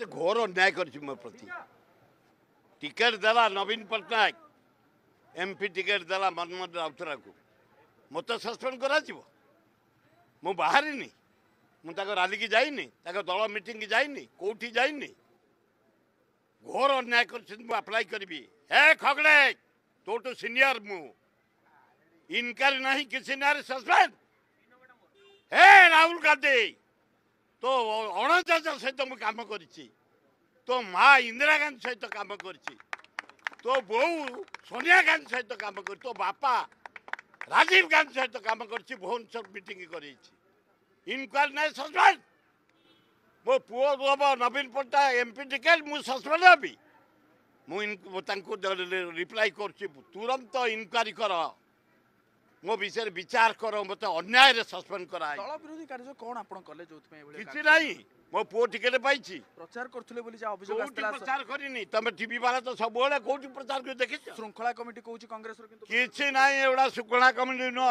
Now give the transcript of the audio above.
से घोर अन्याय कर मो प्रति टिकेट देला नवीन पट्टनायक एमपी टिकेट देला मनमोहन राउतरा को मत सस्पेंड करा मु बाहरी मुझे राली की जाइनी दल मीटिंग की जाइनी कौटी जाइनी घोर अन्याय कर अप्लाई करी हे खगड़े तोटू सीनियर मु इनकार नहीं किसी ना सस्पेंड हे राहुल गांधी तो अणचाश सहित मुझे कम कर तो माँ इंदिरा गांधी सहित कम कर तो बो सोनिया गांधी सहित कम कर तो बापा राजीव गांधी सहित कम कर भुवनेश्वर मीटिंग कर इनक्वारी ना सस्पेंड मो पुओ दब नवीन पट्टनायक एमपी टिकेट मुझे सस्पेंड हेबी मुझे रिप्लाई कर तुरंत इनक्वारी कर मो विषय विचार कर मत अन्याय सस्पेंड करा दल विरोधी कार्य कौन आप कले जो किसी नहीं मो पुओ टिकेट पाई प्रचार करथुले बोली जा अभियोग आस्तेला प्रचार करनी तुम टीवी वाला तो सब कौटी प्रचार कर देखी श्रृंखला कमिटी कहूची कांग्रेस रो किंतु किसी नहीं एवढा सुकणा कमिटी नुह